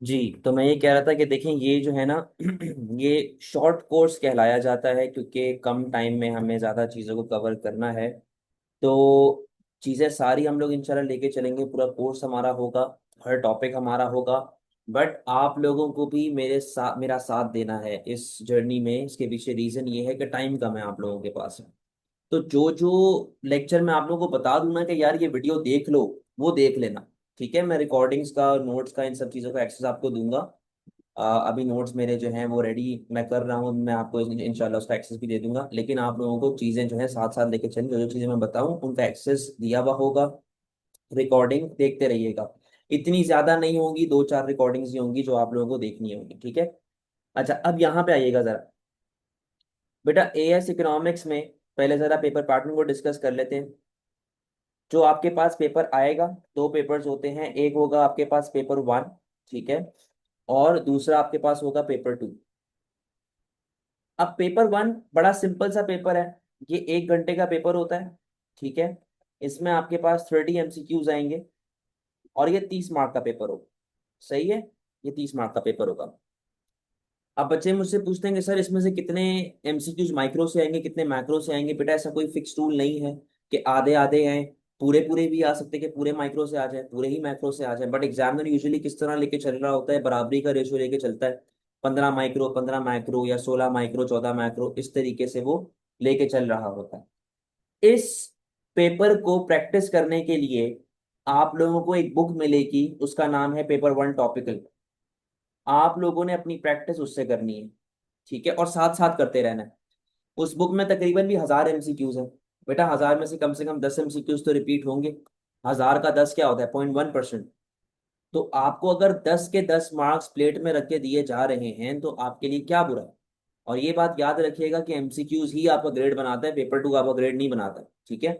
जी, तो मैं ये कह रहा था कि देखें ये जो है ना ये शॉर्ट कोर्स कहलाया जाता है क्योंकि कम टाइम में हमें ज़्यादा चीज़ों को कवर करना है। तो चीज़ें सारी हम लोग इंशाल्लाह लेके चलेंगे, पूरा कोर्स हमारा होगा, हर टॉपिक हमारा होगा। बट आप लोगों को भी मेरा साथ देना है इस जर्नी में। इसके पीछे रीज़न ये है कि टाइम कम है आप लोगों के पास। तो जो जो लेक्चर मैं आप लोगों को बता दूं ना कि यार ये वीडियो देख लो, वो देख लेना। ठीक है, मैं रिकॉर्डिंग्स का, नोट्स का, इन सब चीज़ों का एक्सेस आपको दूंगा। अभी नोट्स मेरे जो हैं वो रेडी मैं कर रहा हूँ, मैं आपको इंशाल्लाह उसका एक्सेस भी दे दूंगा। लेकिन आप लोगों को चीज़ें जो है साथ साथ लेके चलें, जो जो चीज़ें मैं बताऊँ उनका एक्सेस दिया हुआ होगा। रिकॉर्डिंग देखते रहिएगा। इतनी ज़्यादा नहीं होंगी, दो चार रिकॉर्डिंग्स ही होंगी जो आप लोगों को देखनी होंगी। ठीक है। अच्छा, अब यहाँ पे आइएगा ज़रा। बेटा एएस इकोनॉमिक्स में पहले ज़रा पेपर पैटर्न को डिस्कस कर लेते हैं। जो आपके पास पेपर आएगा, दो पेपर्स होते हैं, एक होगा आपके पास पेपर वन, ठीक है, और दूसरा आपके पास होगा पेपर टू। अब पेपर वन बड़ा सिंपल सा पेपर है। ये 1 घंटे का पेपर होता है। ठीक है। इसमें आपके पास 30 MCQs आएंगे और ये 30 मार्क का पेपर होगा। सही है। ये 30 मार्क का पेपर होगा। अब बच्चे मुझसे पूछते हैं कि सर इसमें से कितने एमसीक्यूज माइक्रो से आएंगे, कितने मैक्रो से आएंगे। बेटा ऐसा कोई फिक्स रूल नहीं है कि आधे आधे हैं। पूरे पूरे भी आ सकते हैं कि पूरे माइक्रो से आ जाए, पूरे ही मैक्रो से आ जाए। बट एग्जामिनर यूजुअली किस तरह लेके चल रहा होता है, बराबरी का रेशियो लेके चलता है। 15 माइक्रो 15 माइक्रो, या 16 माइक्रो 14 माइक्रो, इस तरीके से वो लेके चल रहा होता है। इस पेपर को प्रैक्टिस करने के लिए आप लोगों को एक बुक मिलेगी, उसका नाम है पेपर वन टॉपिकल। आप लोगों ने अपनी प्रैक्टिस उससे करनी है। ठीक है, और साथ साथ करते रहना है। उस बुक में तकरीबन भी 1000 MCQs है। बेटा 1000 में से कम 10 MCQs तो रिपीट होंगे। 1000 का 10 क्या होता है, 0.1%। तो आपको अगर 10 के 10 मार्क्स प्लेट में रख के दिए जा रहे हैं तो आपके लिए क्या बुरा है। और ये बात याद रखिएगा कि एमसीक्यूज ही आपका ग्रेड बनाता है, पेपर टू आपका ग्रेड नहीं बनाता। ठीक है।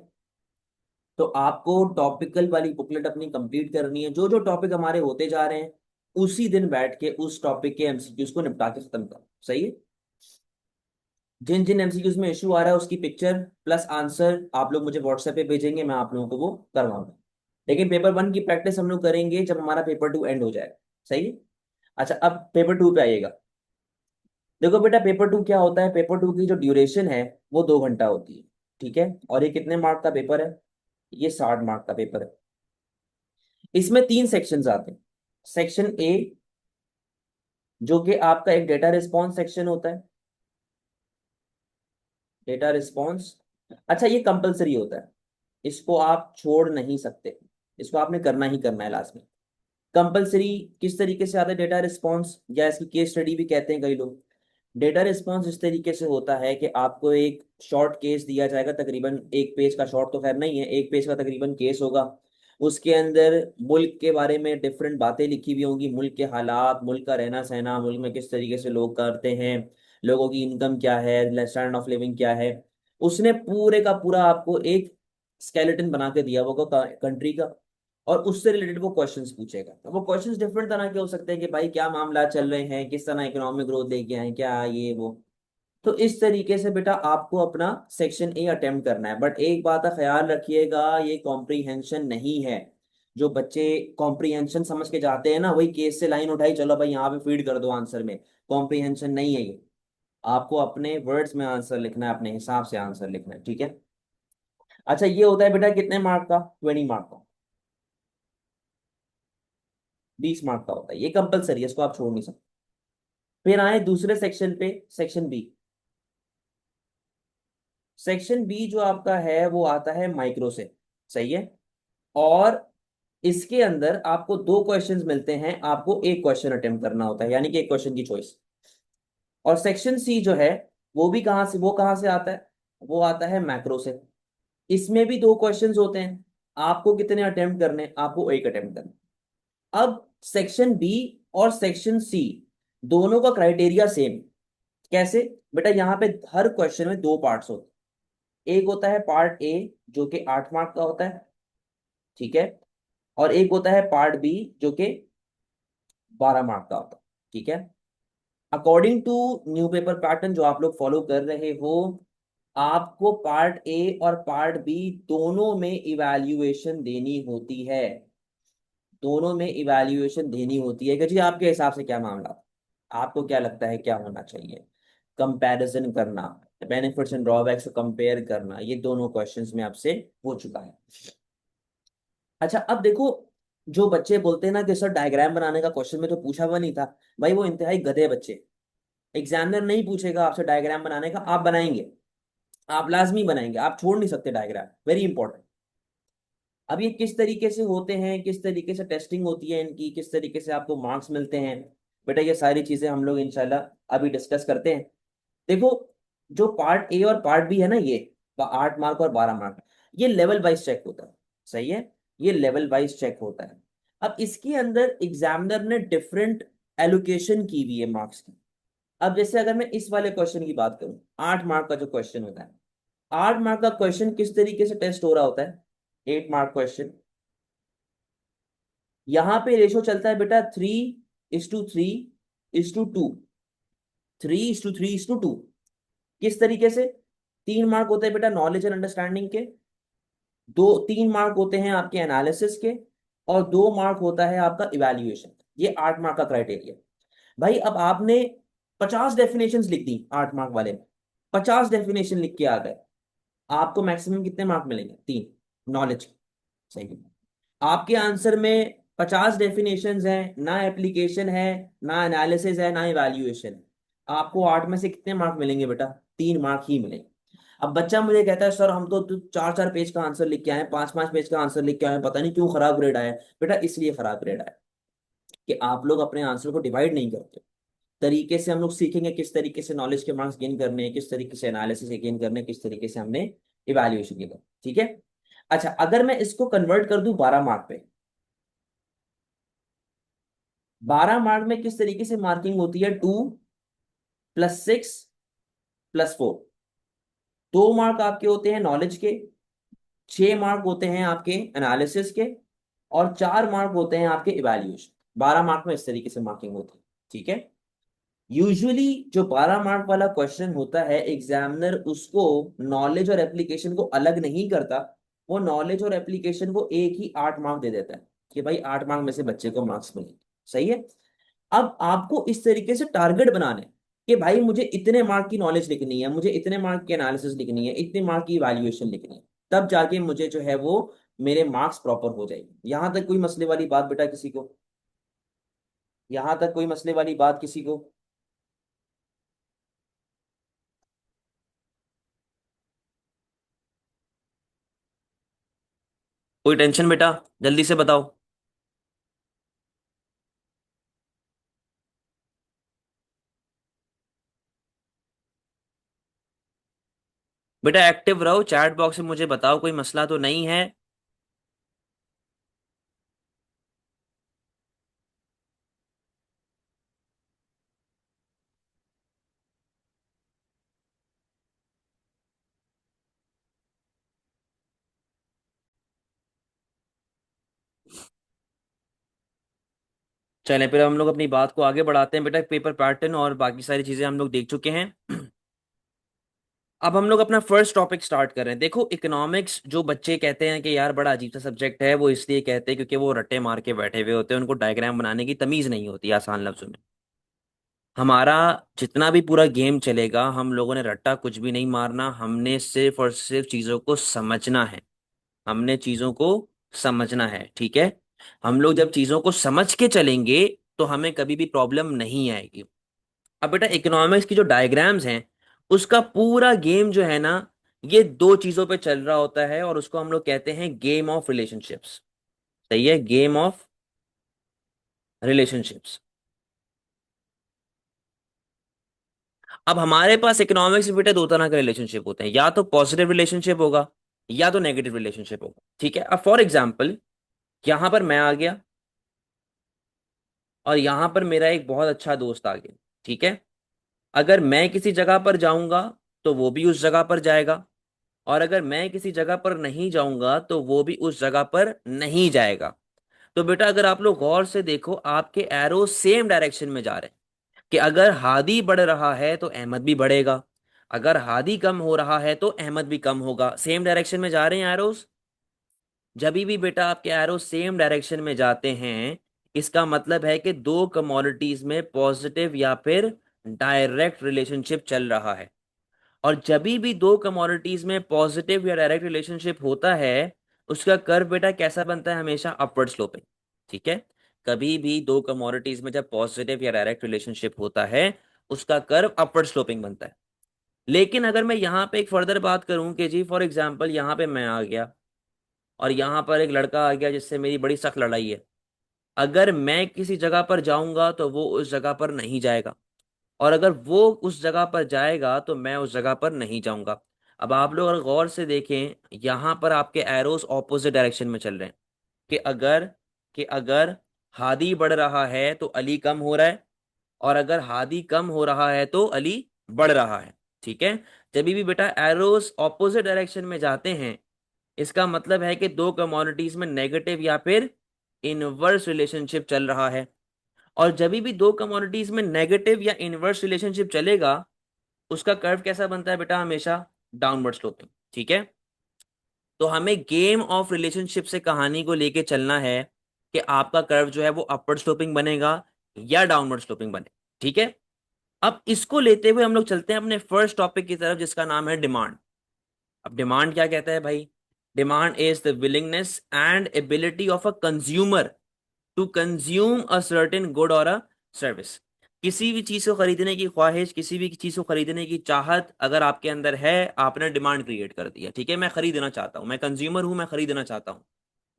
तो आपको टॉपिकल वाली बुकलेट अपनी कंप्लीट करनी है। जो जो टॉपिक हमारे होते जा रहे हैं उसी दिन बैठ के उस टॉपिक के एमसीक्यूज को निपटा के खत्म करो। सही है। जिन जिन एमसीक्यूज में इशू आ रहा है उसकी पिक्चर प्लस आंसर आप लोग मुझे व्हाट्सएप पे भेजेंगे, मैं आप लोगों को वो करवाऊंगा। लेकिन पेपर वन की प्रैक्टिस हम लोग करेंगे जब हमारा पेपर टू एंड हो जाएगा। सही है। अच्छा, अब पेपर टू पे आइएगा। देखो बेटा पेपर टू क्या होता है, पेपर टू की जो ड्यूरेशन है वो 2 घंटा होती है। ठीक है, और ये कितने मार्क का पेपर है, ये 60 मार्क का पेपर है। इसमें 3 सेक्शंस आते हैं। सेक्शन ए, जो कि आपका एक डेटा रिस्पॉन्स सेक्शन होता है। डेटा रिस्पॉन्स, अच्छा ये कंपलसरी होता है, इसको आप छोड़ नहीं सकते। इसको आपने करना ही करना है लास्ट में। कंपलसरी किस तरीके से आता है डेटा रिस्पॉन्स, या इसकी केस स्टडी भी कहते हैं कई लोग। डेटा रिस्पॉन्स इस तरीके से होता है कि आपको एक शॉर्ट केस दिया जाएगा, तकरीबन 1 पेज का, शॉर्ट तो खैर नहीं है, 1 पेज का तकरीबन केस होगा। उसके अंदर मुल्क के बारे में डिफरेंट बातें लिखी हुई होंगी, मुल्क के हालात, मुल्क का रहना सहना, मुल्क में किस तरीके से लोग करते हैं, लोगों की इनकम क्या है, स्टैंडर्ड ऑफ लिविंग क्या है। उसने पूरे का पूरा आपको एक स्केलेटन बना के दिया होगा कंट्री का। और उससे रिलेटेड वो क्वेश्चंस पूछेगा। तो वो क्वेश्चंस डिफरेंट तरह के हो सकते हैं कि भाई क्या मामला चल रहे हैं, किस तरह इकोनॉमिक ग्रोथ लेके आए, क्या ये वो। तो इस तरीके से बेटा आपको अपना सेक्शन ए अटेम्प्ट करना है। बट एक बात का ख्याल रखिएगा, ये कॉम्प्रीहेंशन नहीं है। जो बच्चे कॉम्प्रीहेंशन समझ के जाते हैं ना, वही केस से लाइन उठाई, चलो भाई यहाँ पे फीड कर दो आंसर में। कॉम्प्रीहेंशन नहीं है ये। आपको अपने वर्ड्स में आंसर लिखना है, अपने हिसाब से आंसर लिखना है। ठीक है। अच्छा, ये होता है बेटा कितने मार्क का, 20 मार्क का। 20 मार्क का होता है, ये कंपलसरी है, इसको आप छोड़ नहीं सकते। फिर आए दूसरे सेक्शन पे, सेक्शन बी। सेक्शन बी जो आपका है वो आता है माइक्रो से। सही है। और इसके अंदर आपको 2 क्वेश्चंस मिलते हैं, आपको एक क्वेश्चन अटेम्प्ट करना होता है, यानी कि एक क्वेश्चन की चॉइस। और सेक्शन सी जो है वो कहाँ से आता है, वो आता है मैक्रो से। इसमें भी 2 क्वेश्चंस होते हैं। आपको कितने अटेम्प्ट करने, आपको एक अटेम्प्ट करना। अब सेक्शन बी और सेक्शन सी दोनों का क्राइटेरिया सेम। कैसे, बेटा यहाँ पे हर क्वेश्चन में 2 पार्ट्स होते हैं। एक होता है पार्ट ए जो कि 8 मार्क का होता है। ठीक है। और एक होता है पार्ट बी जो कि 12 मार्क का होता है। ठीक है। According to new paper pattern जो आप लोग फॉलो कर रहे हो, आपको पार्ट ए और पार्ट बी दोनों में इवैल्यूएशन देनी होती है। दोनों में इवैल्यूएशन देनी होती है कि जी आपके हिसाब से क्या मामला है? आपको क्या लगता है क्या होना चाहिए? कंपैरिजन करना, बेनिफिट्स एंड ड्रॉबैक्स को कंपेयर करना, ये दोनों क्वेश्चंस में आपसे हो चुका है। अच्छा अब देखो, जो बच्चे बोलते हैं ना कि सर डायग्राम बनाने का क्वेश्चन में तो पूछा हुआ नहीं था, भाई वो इंतहाई गधे बच्चे। एग्जामिनर नहीं पूछेगा आपसे डायग्राम बनाने का, आप बनाएंगे, आप लाजमी बनाएंगे, आप छोड़ नहीं सकते डायग्राम, वेरी इंपॉर्टेंट। अब ये किस तरीके से होते हैं, किस तरीके से टेस्टिंग होती है इनकी, किस तरीके से आपको मार्क्स मिलते हैं, बेटा ये सारी चीजें हम लोग इंशाल्लाह अभी डिस्कस करते हैं। देखो, जो पार्ट ए और पार्ट बी है ना, ये 8 मार्क और 12 मार्क, ये लेवल वाइज चेक होता है। सही है, ये लेवल वाइज चेक होता है। अब इसके अंदर एग्जामिनर ने डिफरेंट एलोकेशन की हुई है मार्क्स की। अब जैसे अगर मैं इस वाले क्वेश्चन की बात करूं, 8 मार्क का जो क्वेश्चन होता है, 8 मार्क का क्वेश्चन किस तरीके से टेस्ट हो रहा होता है? 8 मार्क क्वेश्चन, यहां पे रेशो चलता है बेटा 3:3:2, 3:3:2। किस तरीके से? 3 मार्क होते हैं बेटा नॉलेज एंड अंडरस्टैंडिंग के, 3 मार्क होते हैं आपके एनालिसिस के, और 2 मार्क होता है आपका इवैल्यूएशन। ये 8 मार्क का क्राइटेरिया। भाई अब आपने 50 डेफिनेशंस लिख दी 8 मार्क वाले में, 50 डेफिनेशन लिख के आ गए, आपको मैक्सिमम कितने मार्क मिलेंगे? 3, नॉलेज। सही है। आपके आंसर में 50 डेफिनेशंस हैं, ना एप्लीकेशन है, ना एनालिसिस है, ना इवैल्यूएशन। आपको 8 में से कितने मार्क मिलेंगे बेटा? 3 मार्क ही मिलेंगे। अब बच्चा मुझे कहता है सर हम तो 4-4 पेज का आंसर लिख के आए, 5-5 पेज का आंसर लिख के आए, पता नहीं क्यों खराब ग्रेड आया। बेटा इसलिए खराब ग्रेड आया कि आप लोग अपने आंसर को डिवाइड नहीं करते। तरीके से हम लोग सीखेंगे किस तरीके से नॉलेज के मार्क्स गेन करने हैं, किस तरीके से एनालिसिस गेन करने हैं, किस तरीके से हमने इवैल्यूएशन के करना, ठीक है। अच्छा अगर मैं इसको कन्वर्ट कर दूं 12 मार्क पे, 12 मार्क में किस तरीके से मार्किंग होती है? 2+6+4। 2 मार्क आपके होते हैं नॉलेज के, 6 मार्क होते हैं आपके एनालिसिस के, और 4 मार्क होते हैं आपके इवैल्यूएशन। 12 मार्क में इस तरीके से मार्किंग होती है, ठीक है। यूजुअली जो 12 मार्क वाला क्वेश्चन होता है, एग्जामिनर उसको नॉलेज और एप्लीकेशन को अलग नहीं करता, वो नॉलेज और एप्लीकेशन को एक ही 8 मार्क दे देता है कि भाई 8 मार्क में से बच्चे को मार्क्स मिले। सही है। अब आपको इस तरीके से टारगेट बनाने कि भाई मुझे इतने मार्क की नॉलेज लिखनी है, मुझे इतने मार्क की एनालिसिस लिखनी है, इतने मार्क की इवैल्यूएशन लिखनी है, तब जाके मुझे जो है वो मेरे मार्क्स प्रॉपर हो जाएगी। यहां तक कोई मसले वाली बात बेटा किसी को? यहां तक कोई मसले वाली बात किसी को? कोई टेंशन बेटा? जल्दी से बताओ। बेटा एक्टिव रहो, चैट बॉक्स में मुझे बताओ कोई मसला तो नहीं है। चलें फिर हम लोग अपनी बात को आगे बढ़ाते हैं। बेटा पेपर पैटर्न और बाकी सारी चीजें हम लोग देख चुके हैं। अब हम लोग अपना फर्स्ट टॉपिक स्टार्ट कर रहे हैं। देखो इकोनॉमिक्स, जो बच्चे कहते हैं कि यार बड़ा अजीब सा सब्जेक्ट है, वो इसलिए कहते हैं क्योंकि वो रट्टे मार के बैठे हुए होते हैं, उनको डायग्राम बनाने की तमीज नहीं होती, आसान लफ्जों में। हमारा जितना भी पूरा गेम चलेगा, हम लोगों ने रट्टा कुछ भी नहीं मारना, हमने सिर्फ और सिर्फ चीजों को समझना है। हमने चीजों को समझना है, ठीक है। हम लोग जब चीजों को समझ के चलेंगे तो हमें कभी भी प्रॉब्लम नहीं आएगी। अब बेटा इकोनॉमिक्स की जो डायग्राम्स हैं, उसका पूरा गेम जो है ना, ये दो चीजों पे चल रहा होता है, और उसको हम लोग कहते हैं गेम ऑफ रिलेशनशिप्स। सही है, गेम ऑफ रिलेशनशिप्स। अब हमारे पास इकोनॉमिक्स में बेटा दो तरह के रिलेशनशिप होते हैं, या तो पॉजिटिव रिलेशनशिप होगा, या तो नेगेटिव रिलेशनशिप होगा, ठीक है। अब फॉर एग्जाम्पल, यहां पर मैं आ गया, और यहां पर मेरा एक बहुत अच्छा दोस्त आ गया, ठीक है। अगर मैं किसी जगह पर जाऊंगा तो वो भी उस जगह पर जाएगा, और अगर मैं किसी जगह पर नहीं जाऊंगा तो वो भी उस जगह पर नहीं जाएगा। तो बेटा अगर आप लोग गौर से देखो, आपके एरो सेम डायरेक्शन में जा रहे हैं, कि अगर हादी बढ़ रहा है तो अहमद भी बढ़ेगा, अगर हादी कम हो रहा है तो अहमद भी कम होगा। सेम डायरेक्शन में जा रहे हैं एरोस। जब भी बेटा आपके एरो सेम डायरेक्शन में जाते हैं, इसका मतलब है कि दो कमोडिटीज में पॉजिटिव या फिर डायरेक्ट रिलेशनशिप चल रहा है। और जब भी दो कमोडिटीज में पॉजिटिव या डायरेक्ट रिलेशनशिप होता है, उसका कर्व बेटा कैसा बनता है? हमेशा अपवर्ड स्लोपिंग। ठीक है, कभी भी दो कमोडिटीज में जब पॉजिटिव या डायरेक्ट रिलेशनशिप होता है, उसका कर्व अपवर्ड स्लोपिंग बनता है। लेकिन अगर मैं यहाँ पे एक फर्दर बात करूं कि जी फॉर एग्जांपल यहाँ पे मैं आ गया और यहाँ पर एक लड़का आ गया जिससे मेरी बड़ी सख्त लड़ाई है, अगर मैं किसी जगह पर जाऊंगा तो वो उस जगह पर नहीं जाएगा, और अगर वो उस जगह पर जाएगा तो मैं उस जगह पर नहीं जाऊंगा। अब आप लोग अगर गौर से देखें, यहां पर आपके एरोस ऑपोजिट डायरेक्शन में चल रहे हैं कि अगर हादी बढ़ रहा है तो अली कम हो रहा है, और अगर हादी कम हो रहा है तो अली बढ़ रहा है। ठीक है, जब भी बेटा एरोस ऑपोजिट डायरेक्शन में जाते हैं, इसका मतलब है कि दो कमोडिटीज में नेगेटिव या फिर इनवर्स रिलेशनशिप चल रहा है। और जब भी दो कमोडिटीज में नेगेटिव या इनवर्स रिलेशनशिप चलेगा, उसका कर्व कैसा बनता है बेटा? हमेशा डाउनवर्ड स्लोपिंग। ठीक है, तो हमें गेम ऑफ रिलेशनशिप से कहानी को लेके चलना है कि आपका कर्व जो है वो अपवर्ड स्लोपिंग बनेगा या डाउनवर्ड स्लोपिंग बने। ठीक है, अब इसको लेते हुए हम लोग चलते हैं अपने फर्स्ट टॉपिक की तरफ, जिसका नाम है डिमांड। अब डिमांड क्या कहता है भाई? Demand is the willingness and ability of a consumer to consume a certain good or a service. किसी भी चीज को खरीदने की ख्वाहिश, किसी भी चीज को खरीदने की चाहत अगर आपके अंदर है, आपने डिमांड क्रिएट कर दिया। ठीक है, मैं खरीदना चाहता हूं, मैं कंज्यूमर हूं, मैं खरीदना चाहता हूं,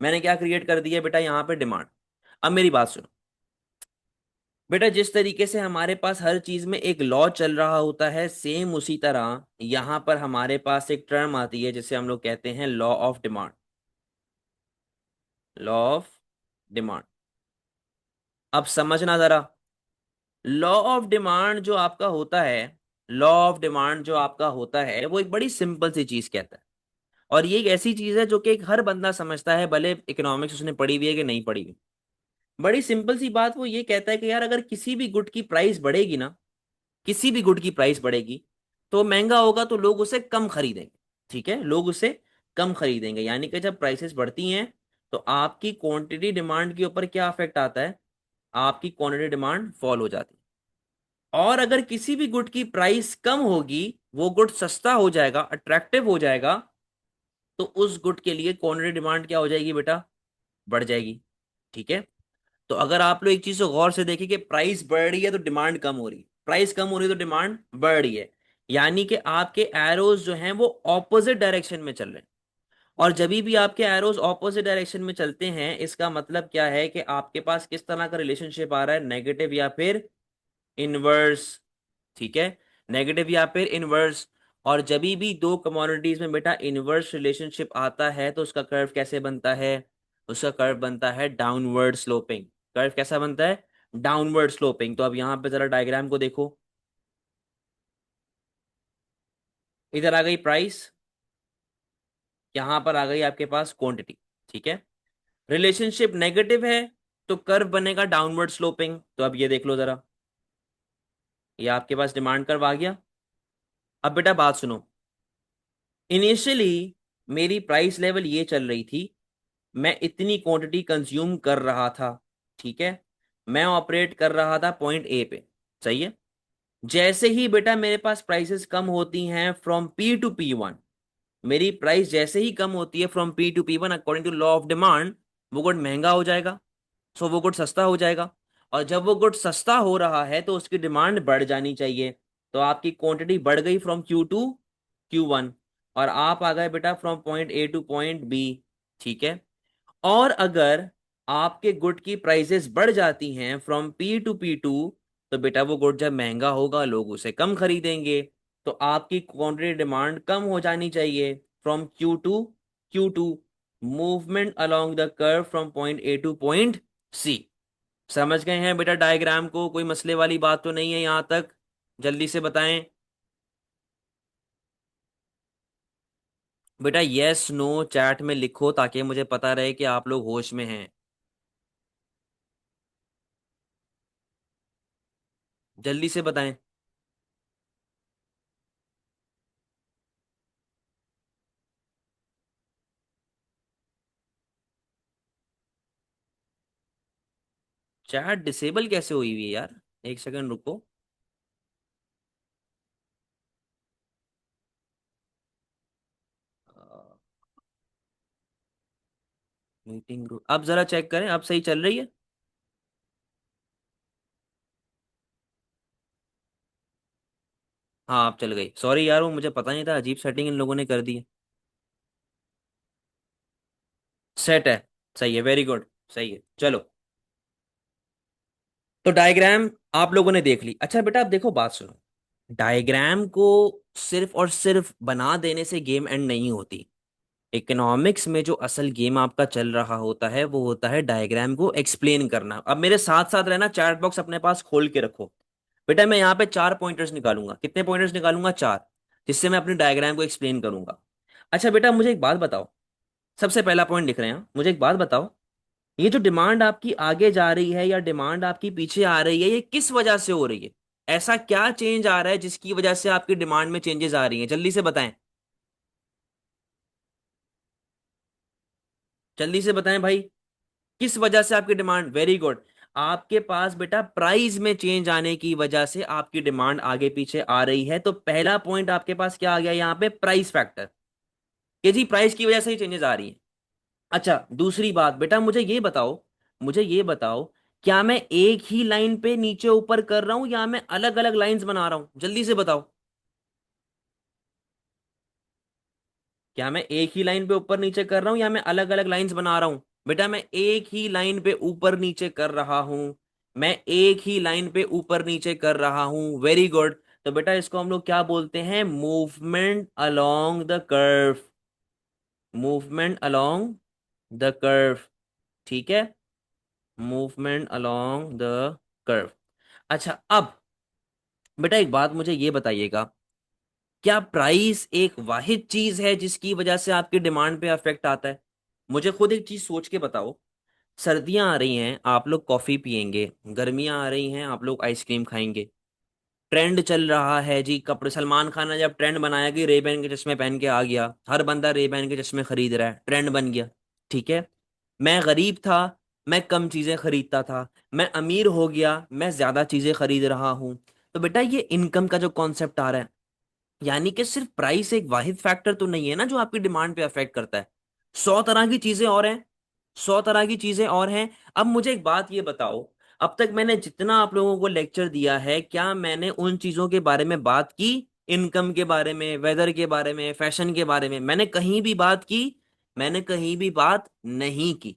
मैंने क्या क्रिएट कर दिया बेटा? यहाँ पे डिमांड। अब मेरी बात सुनो बेटा, जिस तरीके से हमारे पास हर चीज में एक लॉ चल रहा होता है, सेम उसी तरह यहां पर हमारे पास एक टर्म आती है जिसे हम लोग कहते हैं law of demand. Law of demand, अब समझना जरा। लॉ ऑफ डिमांड जो आपका होता है, लॉ ऑफ डिमांड जो आपका होता है, वो एक बड़ी सिंपल सी चीज कहता है। और ये एक ऐसी चीज है जो कि एक हर बंदा समझता है, भले इकोनॉमिक्स उसने पढ़ी हुई है कि नहीं पढ़ी हुई। बड़ी सिंपल सी बात वो ये कहता है कि यार अगर किसी भी गुड की प्राइस बढ़ेगी ना, किसी भी गुड की प्राइस बढ़ेगी, तो महंगा होगा तो लोग उसे कम खरीदेंगे। ठीक है, लोग उसे कम खरीदेंगे, यानी कि जब प्राइसेस बढ़ती हैं तो आपकी क्वांटिटी डिमांड के ऊपर क्या अफेक्ट आता है? आपकी क्वांटिटी डिमांड फॉल हो जाती है। और अगर किसी भी गुड की प्राइस कम होगी, वो गुड सस्ता हो जाएगा, अट्रैक्टिव हो जाएगा, तो उस गुड के लिए क्वांटिटी डिमांड क्या हो जाएगी बेटा? बढ़ जाएगी। ठीक है, तो अगर आप लोग एक चीज को गौर से देखें कि प्राइस बढ़ रही है तो डिमांड कम हो रही है, प्राइस कम हो रही है तो डिमांड बढ़ रही है, यानी कि आपके एरोज जो हैं वो ऑपोजिट डायरेक्शन में चल रहे हैं। और जब भी आपके एरोज ऑपोजिट डायरेक्शन में चलते हैं, इसका मतलब क्या है कि आपके पास किस तरह का रिलेशनशिप आ रहा है? नेगेटिव या फिर इनवर्स। ठीक है, नेगेटिव या फिर इनवर्स। और जब भी दो कमोडिटीज में बेटा इनवर्स रिलेशनशिप आता है, तो उसका कर्व कैसे बनता है? उसका कर्व बनता है डाउनवर्ड स्लोपिंग। कर्व कैसा बनता है? Downward sloping. तो अब यहां पे जरा डायग्राम को देखो, इधर आ गई प्राइस, यहां पर आ गई आपके पास क्वांटिटी। ठीक है, रिलेशनशिप नेगेटिव है तो कर्व बनेगा डाउनवर्ड स्लोपिंग। तो अब ये देख लो जरा, ये आपके पास डिमांड कर्व आ गया। अब बेटा बात सुनो, इनिशियली मेरी प्राइस लेवल ये चल रही थी, मैं इतनी क्वांटिटी कंज्यूम कर रहा था। ठीक है, मैं ऑपरेट कर रहा था पॉइंट ए पे। सही है, जैसे ही बेटा मेरे पास प्राइसेस कम होती हैं फ्रॉम P to P1, मेरी प्राइस जैसे ही कम होती है from P to P1 according to law of demand, वो गुड महंगा हो जाएगा, सो वो गुड सस्ता हो जाएगा। और जब वो गुड सस्ता हो रहा है तो उसकी डिमांड बढ़ जानी चाहिए। तो आपकी क्वांटिटी बढ़ गई फ्रॉम Q to Q1, और आप आ गए बेटा from point A to point B. ठीक है, और अगर आपके गुड की प्राइसेस बढ़ जाती हैं फ्रॉम P to P2, तो बेटा वो गुड जब महंगा होगा लोग उसे कम खरीदेंगे, तो आपकी क्वांटिटी डिमांड कम हो जानी चाहिए from Q to Q2। Movement along the curve from point A to point C. समझ गए हैं बेटा डायग्राम को? कोई मसले वाली बात तो नहीं है यहां तक? जल्दी से बताएं बेटा, यस नो चैट में लिखो ताकि मुझे पता रहे कि आप लोग होश में हैं। जल्दी से बताएं। चैट डिसेबल कैसे हुई हुई है यार? एक सेकंड रुको। मीटिंग ग्रुप अब जरा चेक करें, अब सही चल रही है? हाँ अब चल गई। सॉरी यार, वो मुझे पता नहीं था, अजीब सेटिंग इन लोगों ने कर दी है। सेट है। सही है, वेरी गुड। सही है, चलो। तो डायग्राम आप लोगों ने देख ली। अच्छा बेटा, अब देखो, बात सुनो। डायग्राम को सिर्फ और सिर्फ बना देने से गेम एंड नहीं होती। इकोनॉमिक्स में जो असल गेम आपका चल रहा होता है वो होता है डायग्राम को एक्सप्लेन करना। अब मेरे साथ साथ रहना, चैट बॉक्स अपने पास खोल के रखो। बेटा मैं यहाँ पे 4 पॉइंटर्स निकालूंगा। कितने पॉइंटर्स निकालूंगा? 4। जिससे मैं अपनी डायग्राम को एक्सप्लेन करूंगा। अच्छा बेटा, मुझे एक बात बताओ। सबसे पहला पॉइंट लिख रहे हैं, मुझे एक बात बताओ। ये जो डिमांड आपकी आगे जा रही है या डिमांड आपकी पीछे आ रही है, ये किस वजह से हो रही है? ऐसा क्या चेंज आ रहा है जिसकी वजह से आपकी डिमांड में चेंजेस आ रही हैं? जल्दी से बताएं। जल्दी से बताएं भाई। किस वजह से आपकी डिमांड? Very good. आपके पास बेटा प्राइस में चेंज आने की वजह से आपकी डिमांड आगे पीछे आ रही है। तो पहला पॉइंट आपके पास क्या आ गया यहाँ पे? Price factor. कि जी प्राइस की वजह से ही चेंजेस आ रही है। अच्छा दूसरी बात बेटा, मुझे ये बताओ, क्या मैं एक ही लाइन पे नीचे ऊपर कर रहा हूं या मैं अलग अलग लाइंस बना रहा हूं? जल्दी से बताओ। क्या मैं एक ही लाइन पे ऊपर नीचे कर रहा हूं या मैं अलग अलग लाइंस बना रहा हूं? बेटा मैं एक ही लाइन पे ऊपर नीचे कर रहा हूं। मैं एक ही लाइन पे ऊपर नीचे कर रहा हूं, वेरी गुड। तो बेटा इसको हम लोग क्या बोलते हैं? Movement along the curve. Movement along the curve. ठीक है। Movement along the curve. अच्छा अब बेटा एक बात मुझे ये बताइएगा। क्या प्राइस एक वाहिद चीज है जिसकी वजह से आपकी डिमांड पे अफेक्ट आता है? मुझे खुद एक चीज सोच के बताओ। सर्दियां आ रही हैं, आप लोग कॉफी पियेंगे। गर्मियां आ रही हैं, आप लोग आइसक्रीम खाएंगे। ट्रेंड चल रहा है जी कपड़े। सलमान खान ने जब ट्रेंड बनाया कि रेबैन के चश्मे पहन के आ गया, हर बंदा रेबैन के चश्मे खरीद रहा है, ट्रेंड बन गया। ठीक है। मैं गरीब था, मैं कम चीजें खरीदता था। मैं अमीर हो गया, मैं ज्यादा चीजें खरीद रहा हूं। तो बेटा ये इनकम का जो कॉन्सेप्ट आ रहा है, यानी कि सिर्फ प्राइस एक वाहिद फैक्टर तो नहीं है ना जो आपकी डिमांड पे अफेक्ट करता है। 100 तरह की चीजें और हैं। 100 तरह की चीजें और हैं। अब मुझे एक बात ये बताओ। अब तक मैंने जितना आप लोगों को लेक्चर दिया है, क्या मैंने उन चीजों के बारे में बात की? इनकम के बारे में, वेदर के बारे में, फैशन के बारे में मैंने कहीं भी बात की? मैंने कहीं भी बात नहीं की।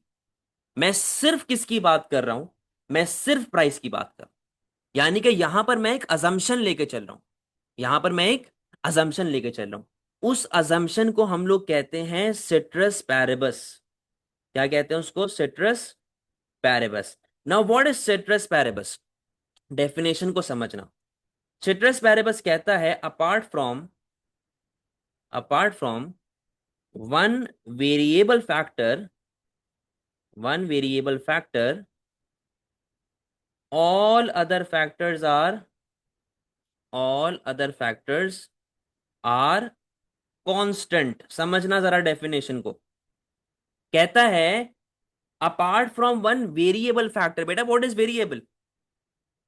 मैं सिर्फ किसकी बात कर रहा हूं? मैं सिर्फ प्राइस की बात कर रहा हूं। यानी कि यहां पर मैं एक अजम्पशन लेके चल रहा हूं। यहां पर मैं एक अजम्पशन लेके चल रहा हूं। उस अजम्पशन को हम लोग कहते हैं सिट्रस पैरेबस। क्या कहते हैं उसको? Ceteris paribus. Now what is ceteris paribus? Definition को समझना। सिट्रस पैरेबस कहता है apart from one variable factor one variable factor, all other factors are all other factors are constant. समझना जरा डेफिनेशन को। कहता है apart from one variable factor. बेटा what is variable?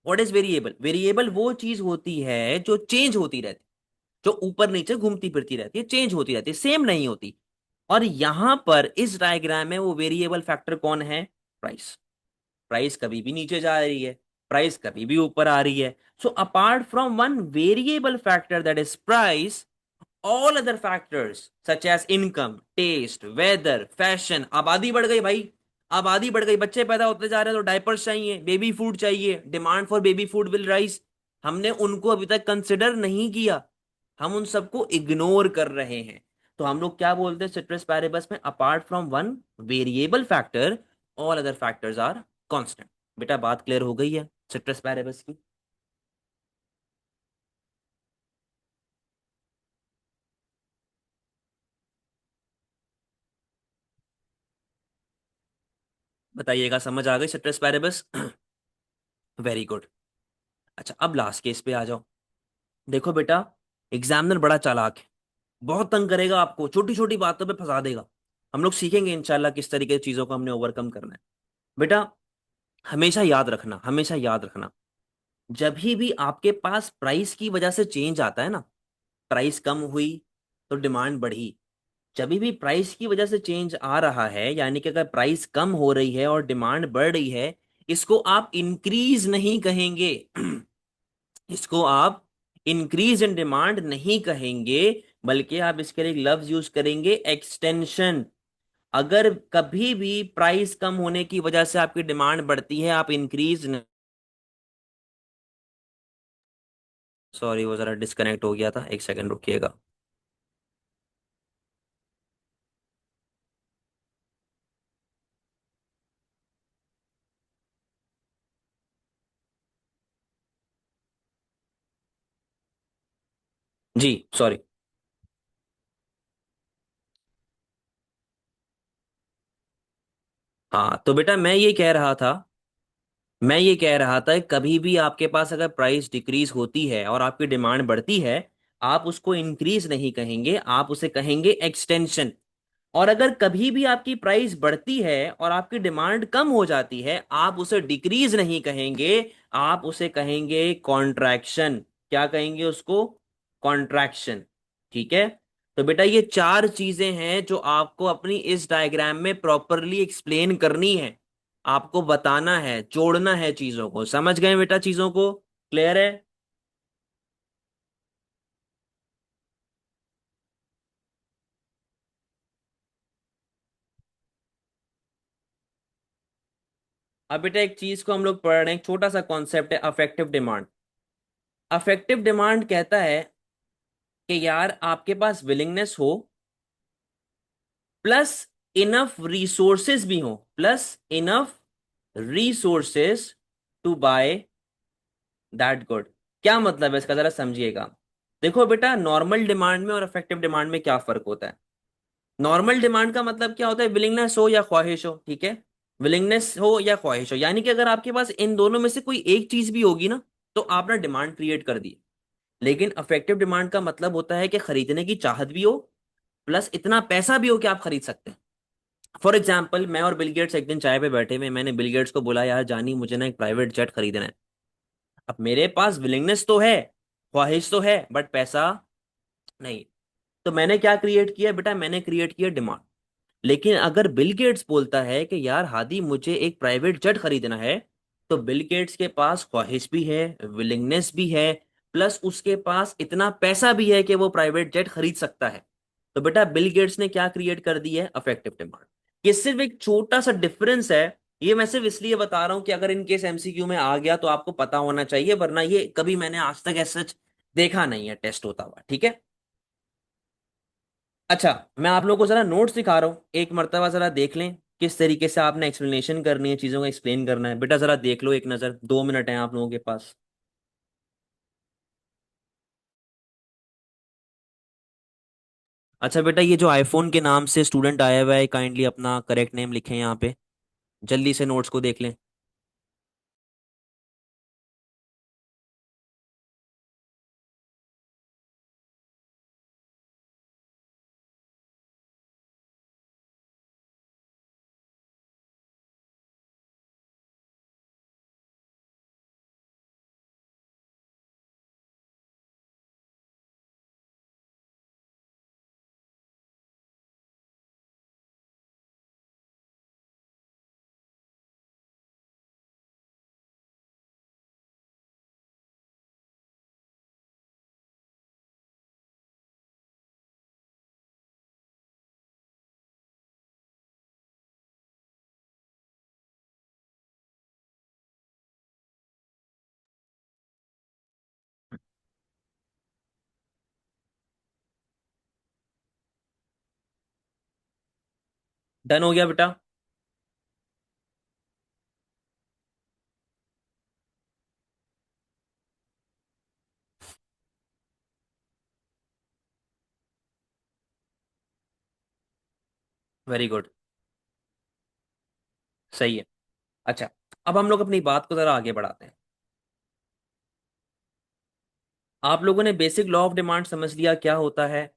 What is variable? Variable वो चीज होती है जो चेंज होती रहती, जो ऊपर नीचे घूमती फिरती रहती है, चेंज होती रहती है, सेम नहीं होती। और यहां पर इस डायग्राम में वो वेरिएबल फैक्टर कौन है? प्राइस। प्राइस कभी भी नीचे जा रही है, प्राइस कभी भी ऊपर आ रही है। So apart from one variable factor that is price, all other factors such as income, taste, weather, fashion. आबादी बढ़ गई भाई। आबादी बढ़ गई, बच्चे पैदा होते जा रहे हैं तो डायपर्स चाहिए, बेबी फूड चाहिए, demand for baby food will rise. हमने उनको अभी तक कंसिडर नहीं किया। हम उन सबको इग्नोर कर रहे हैं। तो हम लोग क्या बोलते हैं सिट्रस पैरेबस में? Apart from one variable factor, all other factors are constant. बेटा बात क्लियर हो गई है सिट्रस पैरेबस की? बताइएगा, समझ आ गई सिट्रस पैरेबस? Very good. अच्छा अब लास्ट केस पे आ जाओ। देखो बेटा, एग्जामिनर बड़ा चालाक है। बहुत तंग करेगा आपको, छोटी छोटी बातों पे फंसा देगा। हम लोग सीखेंगे इंशाल्लाह किस तरीके की चीजों को हमने ओवरकम करना है। बेटा हमेशा याद रखना, हमेशा याद रखना, जब भी आपके पास प्राइस की वजह से चेंज आता है ना, प्राइस कम हुई तो डिमांड बढ़ी, जब भी प्राइस की वजह से चेंज आ रहा है, यानी कि अगर प्राइस कम हो रही है और डिमांड बढ़ रही है, इसको आप इंक्रीज नहीं कहेंगे। इसको आप इंक्रीज इन डिमांड नहीं कहेंगे, बल्कि आप इसके लिए लफ्ज यूज करेंगे एक्सटेंशन। अगर कभी भी प्राइस कम होने की वजह से आपकी डिमांड बढ़ती है, आप इंक्रीज, सॉरी वो जरा डिस्कनेक्ट हो गया था, एक सेकंड रुकिएगा। जी सॉरी। हाँ तो बेटा मैं ये कह रहा था, कभी भी आपके पास अगर प्राइस डिक्रीज होती है और आपकी डिमांड बढ़ती है, आप उसको इंक्रीज नहीं कहेंगे, आप उसे कहेंगे एक्सटेंशन। और अगर कभी भी आपकी प्राइस बढ़ती है और आपकी डिमांड कम हो जाती है, आप उसे डिक्रीज नहीं कहेंगे, आप उसे कहेंगे कॉन्ट्रैक्शन। क्या कहेंगे उसको? कॉन्ट्रैक्शन। ठीक है। तो बेटा ये चार चीजें हैं जो आपको अपनी इस डायग्राम में प्रॉपरली एक्सप्लेन करनी है, आपको बताना है, जोड़ना है चीजों को। समझ गए बेटा चीजों को? क्लियर है? अब बेटा एक चीज को हम लोग पढ़ रहे हैं, एक छोटा सा कॉन्सेप्ट है अफेक्टिव डिमांड। अफेक्टिव डिमांड कहता है कि यार आपके पास विलिंगनेस हो, प्लस इनफ रिसोर्सेज भी हो, plus enough resources to buy that good. क्या मतलब है इसका, जरा समझिएगा। देखो बेटा, नॉर्मल डिमांड में और अफेक्टिव डिमांड में क्या फर्क होता है? नॉर्मल डिमांड का मतलब क्या होता है? विलिंगनेस हो या ख्वाहिश हो, ठीक है। विलिंगनेस हो या ख्वाहिश हो, यानी कि अगर आपके पास इन दोनों में से कोई एक चीज भी होगी ना, तो आपने डिमांड क्रिएट कर दी। लेकिन अफेक्टिव डिमांड का मतलब होता है कि खरीदने की चाहत भी हो, प्लस इतना पैसा भी हो कि आप खरीद सकते हैं। फॉर एग्जाम्पल, मैं और बिल गेट्स एक दिन चाय पे बैठे हुए, मैंने बिल गेट्स को बोला, यार जानी मुझे ना एक प्राइवेट जेट खरीदना है। अब मेरे पास विलिंगनेस तो है, ख्वाहिश तो है, बट पैसा नहीं। तो मैंने क्या क्रिएट किया बेटा? मैंने क्रिएट किया डिमांड। लेकिन अगर बिल गेट्स बोलता है कि यार हादी मुझे एक प्राइवेट जेट खरीदना है, तो बिल गेट्स के पास ख्वाहिश भी है, विलिंगनेस भी है, प्लस उसके पास इतना पैसा भी है कि वो प्राइवेट जेट खरीद सकता है। तो बेटा बिल गेट्स ने क्या क्रिएट कर दी है? Affective demand. ये सिर्फ एक छोटा सा डिफरेंस है। ये मैं सिर्फ इसलिए बता रहा हूं कि अगर इनकेस एमसीक्यू में आ गया तो आपको पता होना चाहिए, वरना ये कभी मैंने आज तक ऐसा देखा नहीं है टेस्ट होता हुआ। ठीक है। अच्छा, मैं आप लोगों को जरा नोट्स दिखा रहा हूँ, एक मर्तबा जरा देख लें किस तरीके से आपने एक्सप्लेनेशन करनी है, चीजों को एक्सप्लेन करना है। बेटा जरा देख लो, एक नजर, 2 मिनट है आप लोगों के पास। अच्छा बेटा, ये जो आईफोन के नाम से स्टूडेंट आया हुआ है, काइंडली अपना करेक्ट नेम लिखें यहाँ पे, जल्दी से नोट्स को देख लें। डन हो गया बेटा? Very good. सही है। अच्छा, अब हम लोग अपनी बात को जरा आगे बढ़ाते हैं। आप लोगों ने बेसिक लॉ ऑफ डिमांड समझ लिया क्या होता है।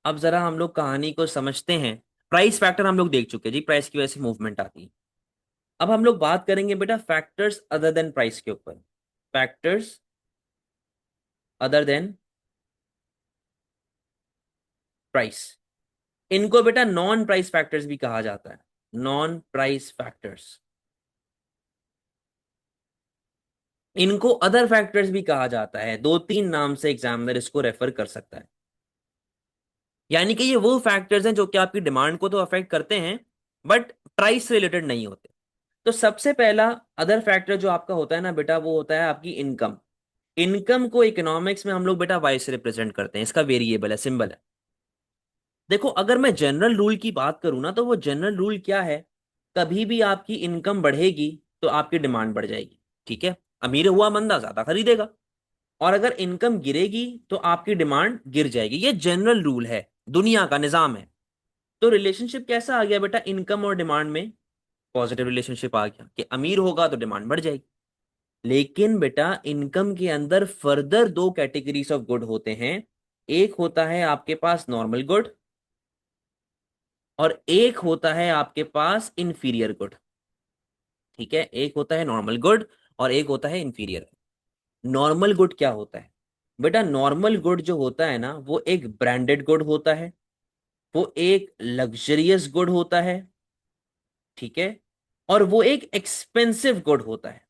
अब जरा हम लोग कहानी को समझते हैं। प्राइस फैक्टर हम लोग देख चुके हैं जी, प्राइस की वजह से मूवमेंट आती है। अब हम लोग बात करेंगे बेटा फैक्टर्स अदर देन प्राइस के ऊपर। फैक्टर्स अदर देन प्राइस, इनको बेटा नॉन प्राइस फैक्टर्स भी कहा जाता है। नॉन प्राइस फैक्टर्स, इनको अदर फैक्टर्स भी कहा जाता है। दो तीन नाम से एग्जामिनर इसको रेफर कर सकता है। यानी कि ये वो फैक्टर्स हैं जो कि आपकी डिमांड को तो अफेक्ट करते हैं बट प्राइस से रिलेटेड नहीं होते। तो सबसे पहला अदर फैक्टर जो आपका होता है ना बेटा, वो होता है आपकी इनकम। इनकम को इकोनॉमिक्स में हम लोग बेटा वाई से रिप्रेजेंट करते हैं, इसका वेरिएबल है, सिंबल है। देखो अगर मैं जनरल रूल की बात करूं ना, तो वो जनरल रूल क्या है, कभी भी आपकी इनकम बढ़ेगी तो आपकी डिमांड बढ़ जाएगी। ठीक है, अमीर हुआ बंदा ज्यादा खरीदेगा, और अगर इनकम गिरेगी तो आपकी डिमांड गिर जाएगी। ये जनरल रूल है, दुनिया का निजाम है। तो रिलेशनशिप कैसा आ गया बेटा इनकम और डिमांड में? पॉजिटिव रिलेशनशिप आ गया कि अमीर होगा तो डिमांड बढ़ जाएगी। लेकिन बेटा इनकम के अंदर फर्दर दो कैटेगरीज ऑफ गुड होते हैं। एक होता है आपके पास नॉर्मल गुड, और एक होता है आपके पास इंफीरियर गुड। ठीक है, एक होता है नॉर्मल गुड और एक होता है इंफीरियर। नॉर्मल गुड क्या होता है बेटा? नॉर्मल गुड जो होता है ना, वो एक ब्रांडेड गुड होता है, वो एक लग्जरियस गुड होता है। ठीक है, और वो एक एक्सपेंसिव गुड होता है।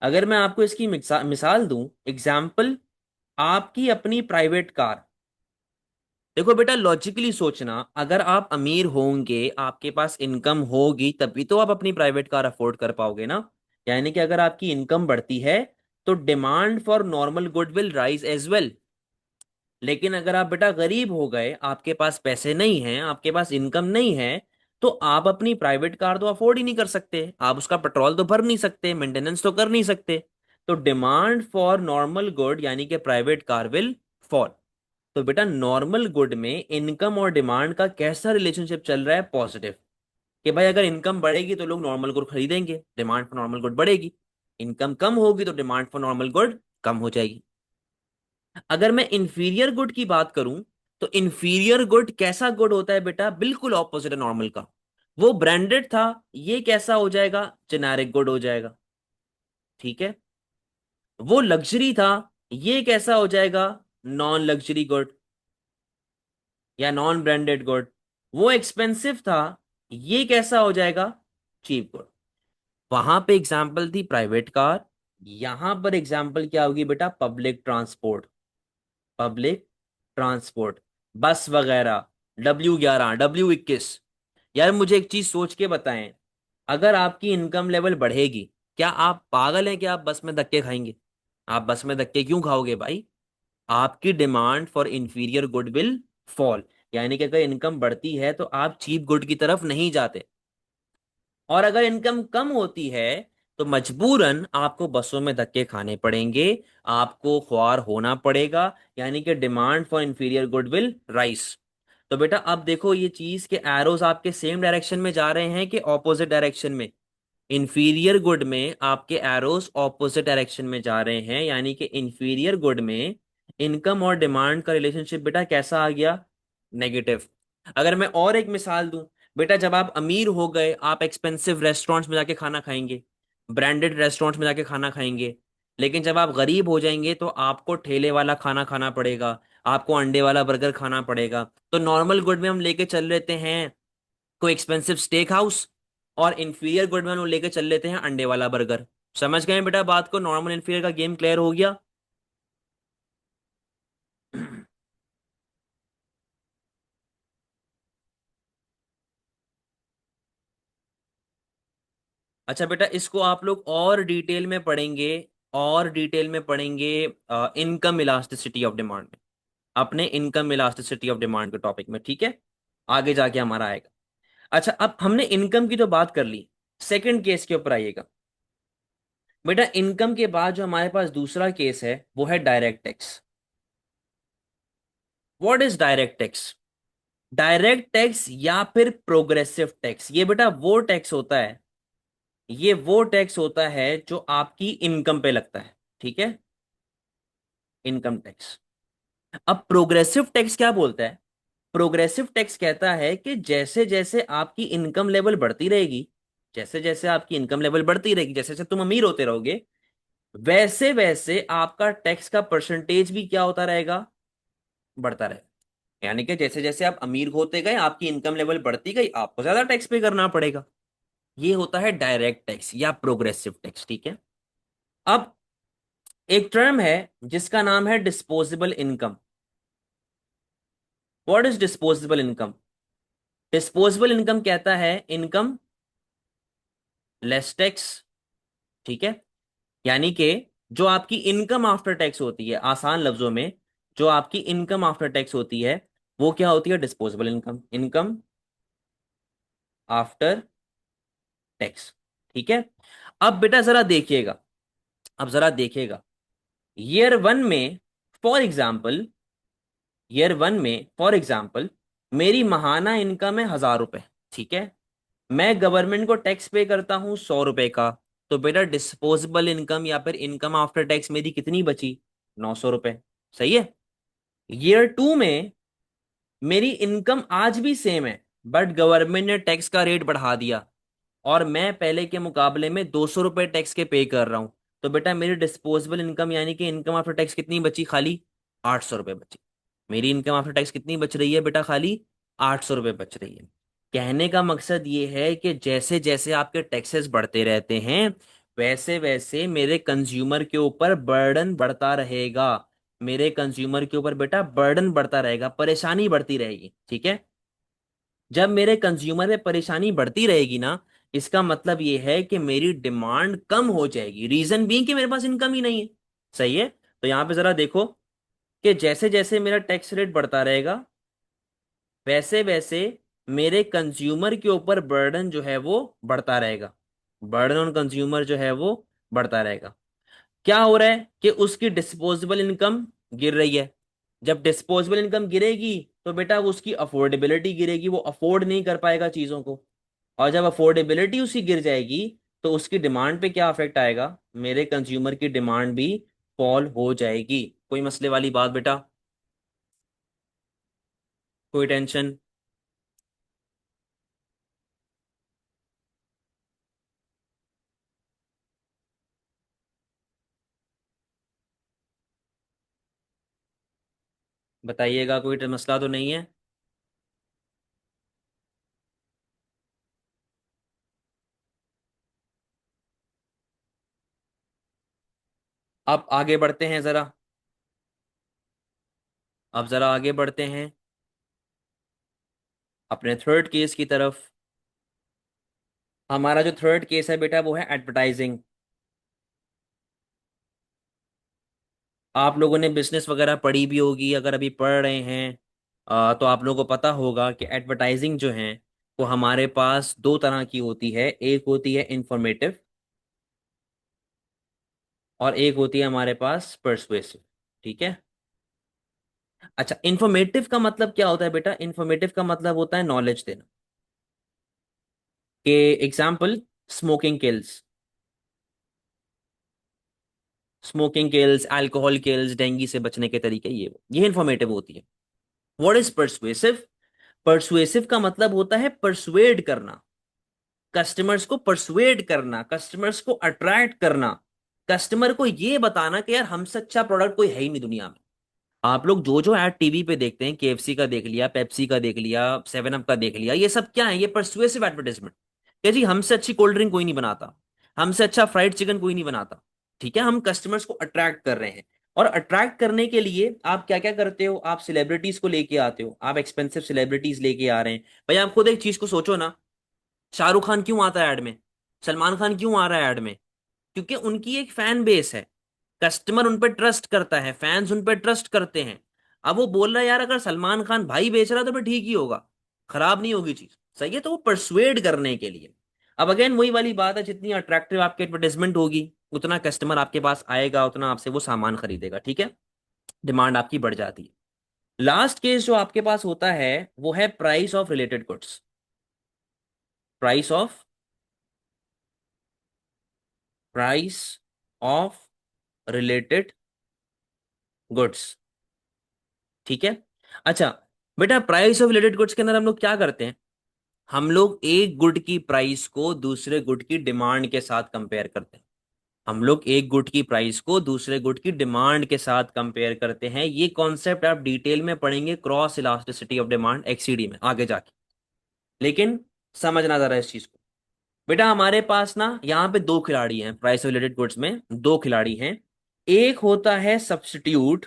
अगर मैं आपको इसकी मिसाल दूं, एग्जाम्पल, आपकी अपनी प्राइवेट कार। देखो बेटा लॉजिकली सोचना, अगर आप अमीर होंगे, आपके पास इनकम होगी, तभी तो आप अपनी प्राइवेट कार अफोर्ड कर पाओगे ना। यानी कि अगर आपकी इनकम बढ़ती है तो demand for normal good will rise as well. लेकिन अगर आप बेटा गरीब हो गए, आपके पास पैसे नहीं हैं, आपके पास इनकम नहीं है, तो आप अपनी प्राइवेट कार तो अफोर्ड ही नहीं कर सकते, आप उसका पेट्रोल तो भर नहीं सकते, मेंटेनेंस तो कर नहीं सकते। तो डिमांड फॉर नॉर्मल गुड यानी कि प्राइवेट कार विल फॉल। तो बेटा नॉर्मल गुड में इनकम और डिमांड का कैसा रिलेशनशिप चल रहा है? पॉजिटिव। कि भाई अगर इनकम बढ़ेगी तो लोग नॉर्मल गुड खरीदेंगे, डिमांड फॉर नॉर्मल गुड बढ़ेगी। इनकम कम होगी तो demand for normal good come हो जाएगी। अगर मैं इंफीरियर गुड की बात करूं, तो इंफीरियर गुड कैसा गुड होता है बेटा? बिल्कुल ऑपोजिट है नॉर्मल का। वो ब्रांडेड था, ये कैसा हो जाएगा? जेनेरिक गुड हो जाएगा। ठीक है, वो लग्जरी था, ये कैसा हो जाएगा? नॉन लग्जरी गुड या नॉन ब्रांडेड गुड। वो एक्सपेंसिव था, ये कैसा हो जाएगा? Cheap good. वहां पे एग्जाम्पल थी प्राइवेट कार, यहां पर एग्जाम्पल क्या होगी बेटा? Public transport. पब्लिक ट्रांसपोर्ट, बस वगैरह, W11 W21। यार मुझे एक चीज सोच के बताएं, अगर आपकी इनकम लेवल बढ़ेगी, क्या आप पागल हैं कि आप बस में धक्के खाएंगे? आप बस में धक्के क्यों खाओगे भाई? आपकी demand for inferior good will fall. यानी कि अगर इनकम बढ़ती है तो आप चीप गुड की तरफ नहीं जाते, और अगर इनकम कम होती है तो मजबूरन आपको बसों में धक्के खाने पड़ेंगे, आपको ख्वार होना पड़ेगा। यानी कि demand for inferior good will rise. तो बेटा अब देखो ये चीज के एरोज आपके सेम डायरेक्शन में जा रहे हैं कि ऑपोजिट डायरेक्शन में? इंफीरियर गुड में आपके एरोस ऑपोजिट डायरेक्शन में जा रहे हैं, यानी कि इंफीरियर गुड में इनकम और डिमांड का रिलेशनशिप बेटा कैसा आ गया? नेगेटिव। अगर मैं और एक मिसाल दूं, बेटा जब आप अमीर हो गए आप एक्सपेंसिव रेस्टोरेंट्स में जाके खाना खाएंगे, ब्रांडेड रेस्टोरेंट्स में जाके खाना खाएंगे। लेकिन जब आप गरीब हो जाएंगे तो आपको ठेले वाला खाना खाना पड़ेगा, आपको अंडे वाला बर्गर खाना पड़ेगा। तो नॉर्मल गुड में हम लेके चल लेते हैं कोई एक्सपेंसिव स्टेक हाउस, और इंफीरियर गुड में हम लेके चल लेते हैं अंडे वाला बर्गर। समझ गए बेटा बात को? नॉर्मल इंफीरियर का गेम क्लियर हो गया? अच्छा बेटा इसको आप लोग और डिटेल में पढ़ेंगे, और डिटेल में पढ़ेंगे इनकम इलास्टिसिटी ऑफ डिमांड में, अपने इनकम इलास्टिसिटी ऑफ डिमांड के टॉपिक में। ठीक है, आगे जाके हमारा आएगा। अच्छा अब हमने इनकम की तो बात कर ली, सेकंड केस के ऊपर आइएगा। बेटा इनकम के बाद जो हमारे पास दूसरा केस है वो है direct tax. What is direct tax? Direct tax या फिर प्रोग्रेसिव टैक्स, ये बेटा वो टैक्स होता है, ये वो टैक्स होता है जो आपकी इनकम पे लगता है। ठीक है, इनकम टैक्स। अब प्रोग्रेसिव टैक्स क्या बोलता है? प्रोग्रेसिव टैक्स कहता है कि जैसे जैसे आपकी इनकम लेवल बढ़ती रहेगी, जैसे जैसे आपकी इनकम लेवल बढ़ती रहेगी, जैसे जैसे तुम अमीर होते रहोगे, वैसे वैसे आपका टैक्स का परसेंटेज भी क्या होता रहेगा, बढ़ता रहेगा। यानी कि जैसे जैसे आप अमीर होते गए, आपकी इनकम लेवल बढ़ती गई, आपको ज्यादा टैक्स पे करना पड़ेगा। ये होता है डायरेक्ट टैक्स या प्रोग्रेसिव टैक्स, ठीक है। अब एक टर्म है जिसका नाम है disposable income. What is disposable income? Disposable income कहता है इनकम लेस टैक्स, ठीक है। यानी कि जो आपकी इनकम आफ्टर टैक्स होती है, आसान लफ्जों में जो आपकी इनकम आफ्टर टैक्स होती है, वो क्या होती है? Disposable income, income after tax, ठीक है। अब बेटा जरा देखिएगा, अब जरा देखिएगा, ईयर वन में फॉर एग्जाम्पल, ईयर वन में फॉर एग्जाम्पल मेरी महाना इनकम है 1,000 रुपए, ठीक है। मैं गवर्नमेंट को टैक्स पे करता हूँ 100 रुपए का, तो बेटा डिस्पोजेबल इनकम या फिर इनकम आफ्टर टैक्स मेरी कितनी बची? 900 रुपए, सही है। ईयर टू में मेरी इनकम आज भी सेम है, बट गवर्नमेंट ने टैक्स का रेट बढ़ा दिया, और मैं पहले के मुकाबले में 200 रुपए टैक्स के पे कर रहा हूं, तो बेटा मेरी डिस्पोजेबल इनकम यानी कि इनकम आफ्टर टैक्स कितनी बची? खाली 800 रुपए बची। मेरी इनकम आफ्टर टैक्स कितनी बच रही है बेटा? खाली 800 रुपए बच रही है। कहने का मकसद ये है कि जैसे जैसे आपके टैक्सेस बढ़ते रहते हैं, वैसे वैसे मेरे कंज्यूमर के ऊपर बर्डन बढ़ता रहेगा। मेरे कंज्यूमर के ऊपर बेटा बर्डन बढ़ता रहेगा, परेशानी बढ़ती रहेगी, ठीक है। जब मेरे कंज्यूमर में परेशानी बढ़ती रहेगी ना, इसका मतलब ये है कि मेरी डिमांड कम हो जाएगी, रीजन बीइंग कि मेरे पास इनकम ही नहीं है, सही है। तो यहां पे जरा देखो कि जैसे जैसे मेरा टैक्स रेट बढ़ता रहेगा, वैसे वैसे मेरे कंज्यूमर के ऊपर बर्डन जो है वो बढ़ता रहेगा, बर्डन ऑन कंज्यूमर जो है वो बढ़ता रहेगा। क्या हो रहा है कि उसकी डिस्पोजेबल इनकम गिर रही है। जब डिस्पोजेबल इनकम गिरेगी, तो बेटा वो उसकी अफोर्डेबिलिटी गिरेगी, वो अफोर्ड नहीं कर पाएगा चीजों को। और जब अफोर्डेबिलिटी उसकी गिर जाएगी, तो उसकी डिमांड पे क्या अफेक्ट आएगा? मेरे कंज्यूमर की डिमांड भी फॉल हो जाएगी। कोई मसले वाली बात बेटा? कोई टेंशन? बताइएगा, कोई मसला तो नहीं है? अब आगे बढ़ते हैं जरा, अब जरा आगे बढ़ते हैं अपने थर्ड केस की तरफ। हमारा जो थर्ड केस है बेटा, वो है एडवर्टाइजिंग। आप लोगों ने बिजनेस वगैरह पढ़ी भी होगी, अगर अभी पढ़ रहे हैं तो आप लोगों को पता होगा कि एडवर्टाइजिंग जो है वो हमारे पास दो तरह की होती है। एक होती है इंफॉर्मेटिव, और एक होती है हमारे पास परसुएसिव, ठीक है। अच्छा, इंफॉर्मेटिव का मतलब क्या होता है बेटा? इंफॉर्मेटिव का मतलब होता है नॉलेज देना। कि example, smoking kills, smoking kills, alcohol kills, dengue से बचने के तरीके, ये इंफॉर्मेटिव होती है। What is persuasive? परसुएसिव का मतलब होता है परसुएड करना, कस्टमर्स को परसुएड करना, कस्टमर्स को अट्रैक्ट करना, कस्टमर को ये बताना कि यार हमसे अच्छा प्रोडक्ट कोई है ही नहीं दुनिया में। आप लोग जो जो ऐड टीवी पे देखते हैं, केएफसी का देख लिया, पेप्सी का देख लिया, सेवन अप का देख लिया, ये सब क्या है? ये परसुएसिव एडवर्टाइजमेंट। क्या जी, हमसे अच्छी कोल्ड ड्रिंक कोई नहीं बनाता, हमसे अच्छा फ्राइड चिकन कोई नहीं बनाता, ठीक है। हम कस्टमर्स को अट्रैक्ट कर रहे हैं, और अट्रैक्ट करने के लिए आप क्या क्या करते हो? आप सेलिब्रिटीज को लेके आते हो, आप एक्सपेंसिव सेलिब्रिटीज लेके आ रहे हैं। भाई आप खुद एक चीज को सोचो ना, शाहरुख खान क्यों आता है ऐड में? सलमान खान क्यों आ रहा है ऐड में? क्योंकि उनकी एक फैन बेस है, कस्टमर उन पर ट्रस्ट करता है, फैंस उन पर ट्रस्ट करते हैं। अब वो बोल रहा है यार अगर सलमान खान भाई बेच रहा है तो फिर ठीक ही होगा, खराब नहीं होगी चीज, सही है। तो वो परसुएड करने के लिए। अब अगेन वही वाली बात है, जितनी अट्रैक्टिव आपकी एडवर्टाइजमेंट होगी, उतना कस्टमर आपके पास आएगा, उतना आपसे वो सामान खरीदेगा, ठीक है। डिमांड आपकी बढ़ जाती है। लास्ट केस जो आपके पास होता है, वो है price of related goods. Price of, price of related goods, ठीक है। अच्छा, बेटा प्राइस ऑफ रिलेटेड गुड्स के अंदर हम लोग क्या करते हैं, हम लोग एक गुड की प्राइस को दूसरे गुड की डिमांड के साथ कंपेयर करते हैं। हम लोग एक गुड की प्राइस को दूसरे गुड की डिमांड के साथ कंपेयर करते हैं। ये कॉन्सेप्ट आप डिटेल में पढ़ेंगे क्रॉस इलास्टिसिटी ऑफ डिमांड एक्सईडी में आगे जाके। लेकिन समझना जरा इस चीज को। बेटा हमारे पास ना यहाँ पे दो खिलाड़ी हैं प्राइस रिलेटेड गुड्स में, दो खिलाड़ी हैं। एक होता है सब्स्टिट्यूट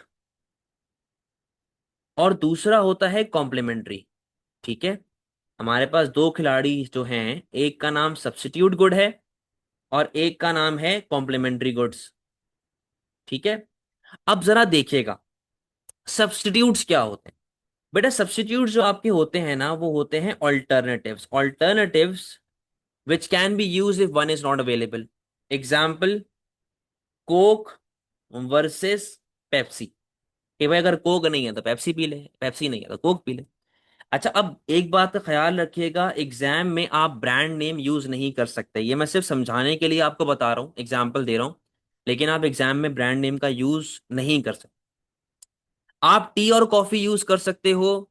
और दूसरा होता है कॉम्प्लीमेंट्री। ठीक है, हमारे पास दो खिलाड़ी जो हैं, एक का नाम सब्स्टिट्यूट गुड है और एक का नाम है कॉम्प्लीमेंट्री गुड्स। ठीक है, अब जरा देखिएगा सब्स्टिट्यूट्स क्या होते हैं। बेटा सब्स्टिट्यूट जो आपके होते हैं ना, वो होते हैं alternatives. Alternatives which can be use if one is not available. Example, Coke versus Pepsi. कि भाई अगर कोक नहीं है तो पेप्सी पी ले, पेप्सी नहीं है तो कोक पी ले। अच्छा, अब एक बात का ख्याल रखिएगा, एग्जाम में आप ब्रांड नेम यूज नहीं कर सकते। ये मैं सिर्फ समझाने के लिए आपको बता रहा हूँ, एग्जाम्पल दे रहा हूँ। लेकिन आप एग्जाम में ब्रांड नेम का यूज नहीं कर सकते। आप टी और कॉफी यूज कर सकते हो,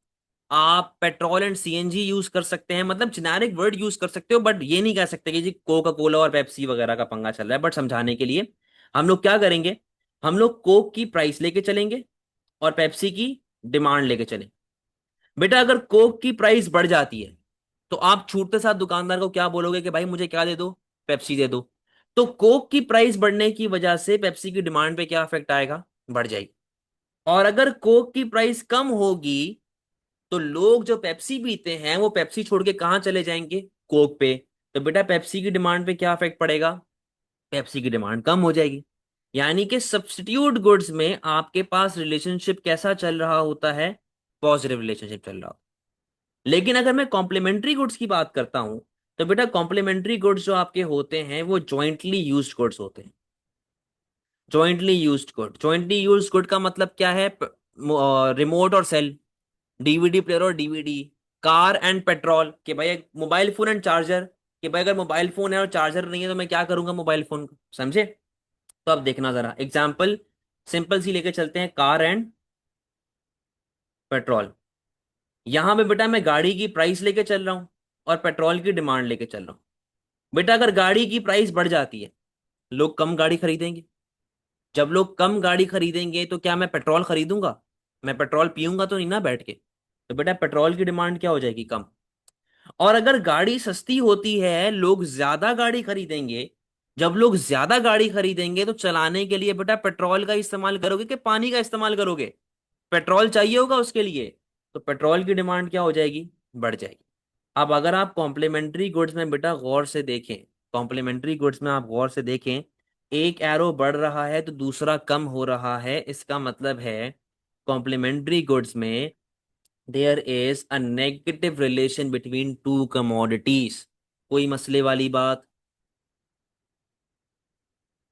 आप पेट्रोल एंड सीएनजी यूज कर सकते हैं, मतलब जेनेरिक वर्ड यूज कर सकते हो, बट ये नहीं कह सकते कि जी कोका कोला और पेप्सी वगैरह का पंगा चल रहा है। बट समझाने के लिए हम लोग क्या करेंगे, हम लोग कोक की प्राइस लेके चलेंगे और पेप्सी की डिमांड लेके चलेंगे। बेटा अगर कोक की प्राइस बढ़ जाती है तो आप छूटते साथ दुकानदार को क्या बोलोगे कि भाई मुझे क्या दे दो, पेप्सी दे दो। तो कोक की प्राइस बढ़ने की वजह से पेप्सी की डिमांड पे क्या इफेक्ट आएगा, बढ़ जाएगी। और अगर कोक की प्राइस कम होगी तो लोग जो पेप्सी पीते हैं वो पेप्सी छोड़ के कहाँ चले जाएंगे, कोक पे। तो बेटा पेप्सी की डिमांड पे क्या इफेक्ट पड़ेगा, पेप्सी की डिमांड कम हो जाएगी। यानी कि सब्स्टिट्यूट गुड्स में आपके पास रिलेशनशिप कैसा चल रहा होता है, पॉजिटिव रिलेशनशिप चल रहा होता है। लेकिन अगर मैं कॉम्प्लीमेंट्री गुड्स की बात करता हूं, तो बेटा कॉम्प्लीमेंट्री गुड्स जो आपके होते हैं वो जॉइंटली यूज्ड गुड्स होते हैं। Jointly used good, jointly used good का मतलब क्या है, रिमोट और सेल, डीवीडी प्लेयर और डीवीडी, कार एंड पेट्रोल, कि भाई मोबाइल फोन एंड चार्जर, कि भाई अगर मोबाइल फोन है और चार्जर नहीं है तो मैं क्या करूंगा मोबाइल फोन को, समझे। तो अब देखना जरा एग्जाम्पल, सिंपल सी लेके चलते हैं, कार एंड पेट्रोल। यहां पे बेटा मैं गाड़ी की प्राइस लेके चल रहा हूं और पेट्रोल की डिमांड लेके चल रहा हूं। बेटा अगर गाड़ी की प्राइस बढ़ जाती है, लोग कम गाड़ी खरीदेंगे। जब लोग कम गाड़ी खरीदेंगे तो क्या मैं पेट्रोल खरीदूंगा, मैं पेट्रोल पीऊंगा तो नहीं ना बैठ के। तो बेटा पेट्रोल की डिमांड क्या हो जाएगी, कम। और अगर गाड़ी सस्ती होती है, लोग ज्यादा गाड़ी खरीदेंगे। जब लोग ज्यादा गाड़ी खरीदेंगे तो चलाने के लिए बेटा पेट्रोल का इस्तेमाल करोगे कि पानी का इस्तेमाल करोगे, पेट्रोल चाहिए होगा उसके लिए। तो पेट्रोल की डिमांड क्या हो जाएगी, बढ़ जाएगी। अब अगर आप कॉम्प्लीमेंट्री गुड्स में बेटा गौर से देखें, कॉम्प्लीमेंट्री गुड्स में आप गौर से देखें, एक एरो बढ़ रहा है तो दूसरा कम हो रहा है। इसका मतलब है कॉम्प्लीमेंट्री गुड्स में there is a negative relation between two commodities. कोई मसले वाली बात,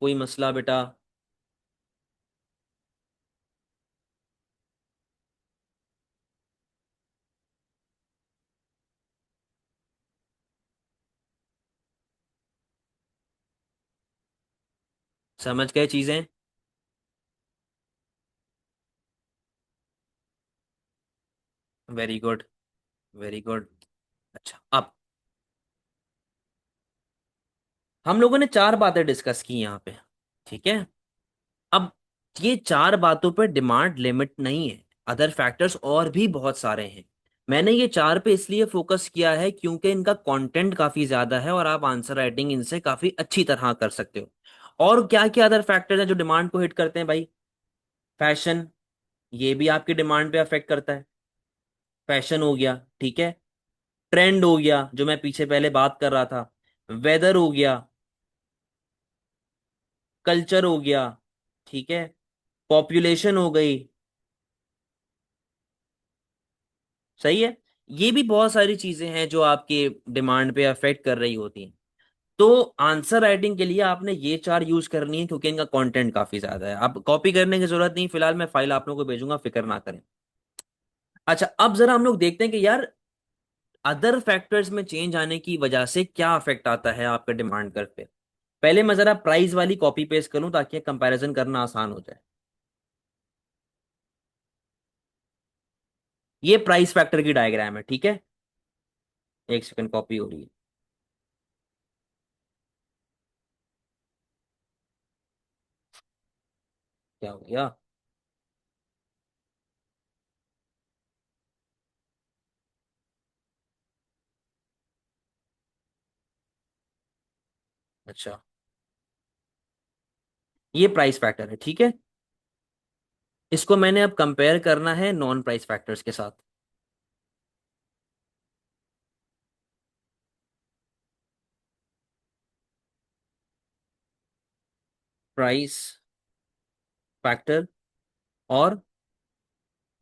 कोई मसला बेटा। समझ गए चीजें, वेरी गुड, वेरी गुड। अच्छा, अब हम लोगों ने चार बातें डिस्कस की यहाँ पे, ठीक है। अब ये चार बातों पे डिमांड लिमिट नहीं है, अदर फैक्टर्स और भी बहुत सारे हैं। मैंने ये चार पे इसलिए फोकस किया है क्योंकि इनका कंटेंट काफी ज्यादा है और आप आंसर राइटिंग इनसे काफी अच्छी तरह कर सकते हो। और क्या क्या अदर फैक्टर्स हैं जो डिमांड को हिट करते हैं भाई, फैशन, ये भी आपकी डिमांड पे अफेक्ट करता है। फैशन हो गया, ठीक है। ट्रेंड हो गया जो मैं पीछे पहले बात कर रहा था। वेदर हो गया, कल्चर हो गया, ठीक है। पॉपुलेशन हो गई, सही है। ये भी बहुत सारी चीजें हैं जो आपके डिमांड पे अफेक्ट कर रही होती हैं। तो आंसर राइटिंग के लिए आपने ये चार यूज करनी है क्योंकि इनका कंटेंट काफी ज्यादा है। अब कॉपी करने की जरूरत नहीं, फिलहाल मैं फाइल आप लोगों को भेजूंगा, फिक्र ना करें। अच्छा, अब जरा हम लोग देखते हैं कि यार अदर फैक्टर्स में चेंज आने की वजह से क्या अफेक्ट आता है आपके डिमांड कर पे। पहले मैं जरा प्राइस वाली कॉपी पेस्ट करूं ताकि कंपैरिजन करना आसान हो जाए। ये प्राइस फैक्टर की डायग्राम है, ठीक है। एक सेकंड, कॉपी हो रही है। क्या हो गया? अच्छा, ये प्राइस फैक्टर है, ठीक है। इसको मैंने अब कंपेयर करना है नॉन प्राइस फैक्टर्स के साथ। प्राइस फैक्टर और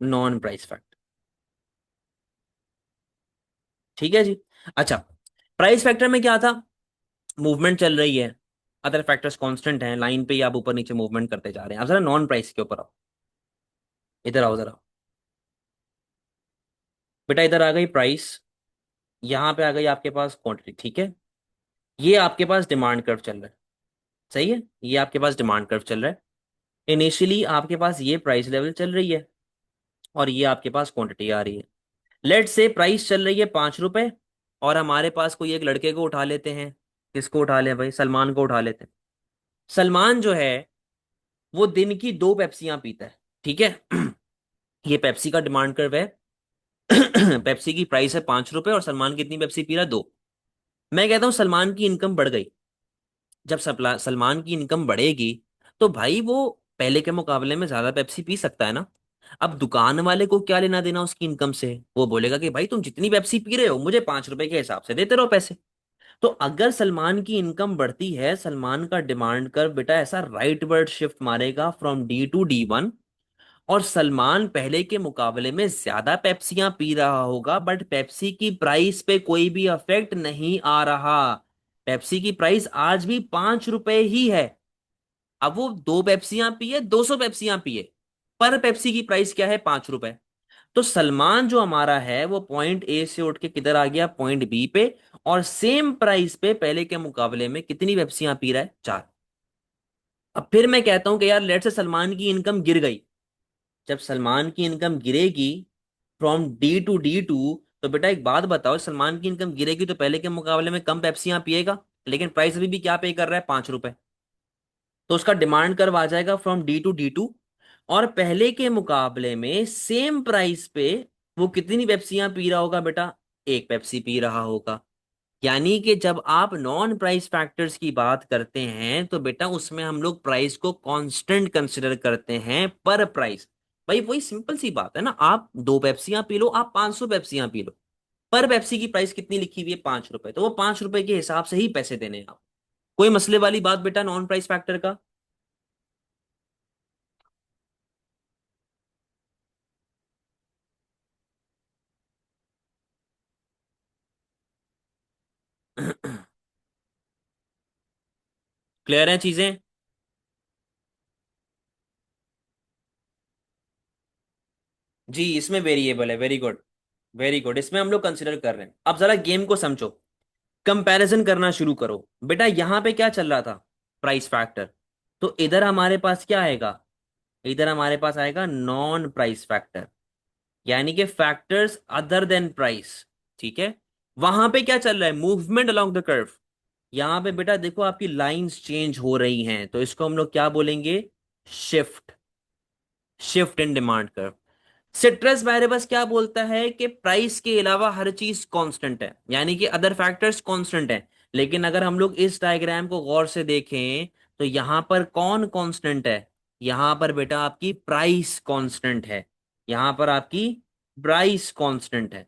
नॉन प्राइस फैक्टर, ठीक है जी। अच्छा, प्राइस फैक्टर में क्या था? मूवमेंट चल रही है, अदर फैक्टर्स कांस्टेंट हैं, लाइन पे ही आप ऊपर नीचे मूवमेंट करते जा रहे हैं। अब जरा नॉन प्राइस के ऊपर आओ, इधर आओ जरा। बेटा इधर आ गई प्राइस, यहाँ पे आ गई आपके पास क्वांटिटी, ठीक है। ये आपके पास डिमांड कर्व चल रहा है, सही है। ये आपके पास डिमांड कर्व चल रहा है। इनिशियली आपके पास ये प्राइस लेवल चल रही है और ये आपके पास क्वांटिटी आ रही है। लेट से प्राइस चल रही है 5 रुपए, और हमारे पास कोई एक लड़के को उठा लेते हैं। किसको उठा लें भाई? सलमान को उठा लेते हैं। सलमान जो है वो दिन की 2 पेप्सियां पीता है, ठीक है। ये पेप्सी का डिमांड कर्व है। पेप्सी की प्राइस है 5 रुपए और सलमान कितनी पेप्सी पी रहा है? 2। मैं कहता हूँ सलमान की इनकम बढ़ गई। जब सलमान की इनकम बढ़ेगी तो भाई वो पहले के मुकाबले में ज्यादा पेप्सी पी सकता है ना। अब दुकान वाले को क्या लेना देना उसकी इनकम से? वो बोलेगा कि भाई तुम जितनी पेप्सी पी रहे हो मुझे 5 रुपए के हिसाब से देते रहो पैसे। तो अगर सलमान की इनकम बढ़ती है, सलमान का डिमांड कर्व बेटा ऐसा राइट वर्ड शिफ्ट मारेगा फ्रॉम D to D1, और सलमान पहले के मुकाबले में ज्यादा पेप्सियां पी रहा होगा, बट पेप्सी की प्राइस पे कोई भी अफेक्ट नहीं आ रहा। पेप्सी की प्राइस आज भी 5 रुपए ही है। अब वो 2 पेप्सियां पिए, 200 पेप्सियां पिए, पर पेप्सी की प्राइस क्या है? 5 रुपए। तो सलमान जो हमारा है वो पॉइंट ए से उठ के किधर आ गया? पॉइंट बी पे। और सेम प्राइस पे पहले के मुकाबले में कितनी पेप्सियां पी रहा है? 4। अब फिर मैं कहता हूं कि यार लेट से सलमान की इनकम गिर गई। जब सलमान की इनकम गिरेगी फ्रॉम D to D2, तो बेटा एक बात बताओ, सलमान की इनकम गिरेगी तो पहले के मुकाबले में कम पेप्सियां पिएगा, लेकिन प्राइस अभी भी क्या पे कर रहा है? 5 रुपए। तो उसका डिमांड कर्व आ जाएगा फ्रॉम D to D2, और पहले के मुकाबले में सेम प्राइस पे वो कितनी पेप्सियां पी रहा होगा बेटा? 1 पेप्सी पी रहा होगा। यानी कि जब आप नॉन प्राइस फैक्टर्स की बात करते हैं तो बेटा उसमें हम लोग प्राइस को कांस्टेंट कंसिडर करते हैं, पर प्राइस। भाई वही सिंपल सी बात है ना, आप 2 पेप्सियां पी लो, आप 500 पेप्सियां पी लो, पर पेप्सी की प्राइस कितनी लिखी हुई है? 5 रुपए, तो वो 5 रुपए के हिसाब से ही पैसे देने हैं आप। कोई मसले वाली बात बेटा नॉन प्राइस फैक्टर का? क्लियर है चीजें? जी, इसमें वेरिएबल है, वेरी गुड। वेरी गुड, इसमें हम लोग कंसिडर कर रहे हैं। अब जरा गेम को समझो, कंपैरिजन करना शुरू करो। बेटा यहां पे क्या चल रहा था? Price factor. तो इधर हमारे पास क्या आएगा? इधर हमारे पास आएगा नॉन प्राइस फैक्टर, यानी कि फैक्टर्स अदर देन प्राइस, ठीक है। वहां पे क्या चल रहा है? Movement along the curve. यहां पे बेटा देखो आपकी लाइंस चेंज हो रही हैं, तो इसको हम लोग क्या बोलेंगे? Shift. Shift in demand curve. Citrus variables क्या बोलता है कि प्राइस के अलावा हर चीज कांस्टेंट है, यानी कि अदर फैक्टर्स कांस्टेंट है। लेकिन अगर हम लोग इस डायग्राम को गौर से देखें तो यहां पर कौन कांस्टेंट है? यहां पर बेटा आपकी प्राइस कांस्टेंट है। यहां पर आपकी प्राइस कांस्टेंट है।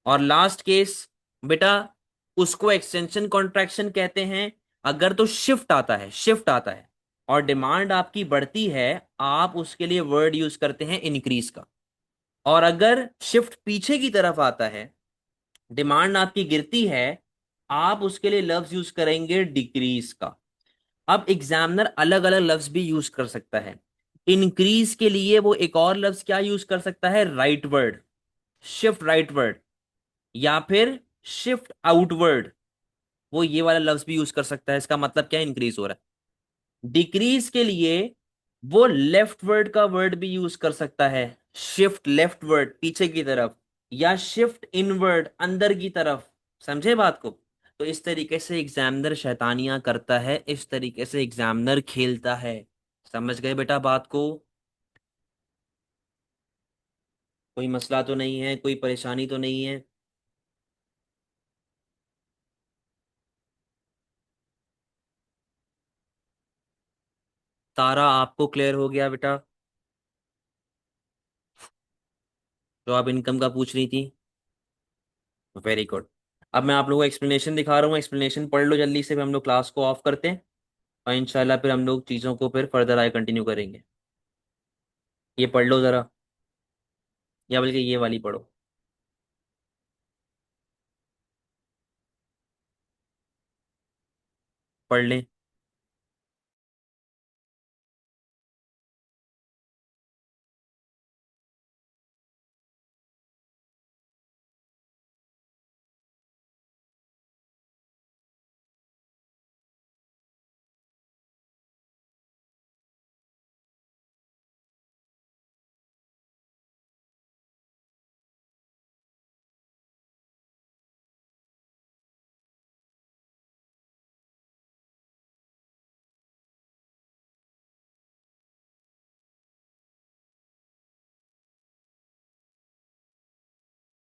और लास्ट केस बेटा, उसको एक्सटेंशन कॉन्ट्रैक्शन कहते हैं। अगर तो शिफ्ट आता है, शिफ्ट आता है और डिमांड आपकी बढ़ती है, आप उसके लिए वर्ड यूज करते हैं इंक्रीज का। और अगर शिफ्ट पीछे की तरफ आता है, डिमांड आपकी गिरती है, आप उसके लिए लफ्ज यूज करेंगे डिक्रीज का। अब एग्जामिनर अलग अलग लफ्ज भी यूज कर सकता है। इंक्रीज के लिए वो एक और लफ्ज क्या यूज कर सकता है? Right word, shift right word, या फिर शिफ्ट आउटवर्ड। वो ये वाला लफ्ज भी यूज कर सकता है। इसका मतलब क्या? इंक्रीज हो रहा है। डिक्रीज के लिए वो लेफ्ट वर्ड का वर्ड भी यूज कर सकता है, शिफ्ट लेफ्टवर्ड पीछे की तरफ, या शिफ्ट इनवर्ड अंदर की तरफ। समझे बात को? तो इस तरीके से एग्जामिनर शैतानियां करता है, इस तरीके से एग्जामिनर खेलता है। समझ गए बेटा बात को? कोई मसला तो नहीं है, कोई परेशानी तो नहीं है? तारा आपको क्लियर हो गया बेटा? जो आप इनकम का पूछ रही थी। Very good. अब मैं आप लोगों को एक्सप्लेनेशन दिखा रहा हूँ, एक्सप्लेनेशन पढ़ लो जल्दी से, फिर हम लोग क्लास को ऑफ करते हैं। और इंशाल्लाह फिर हम लोग चीज़ों को फिर फर्दर आगे कंटिन्यू करेंगे। ये पढ़ लो ज़रा, या बल्कि ये वाली पढ़ो। पढ़ लें।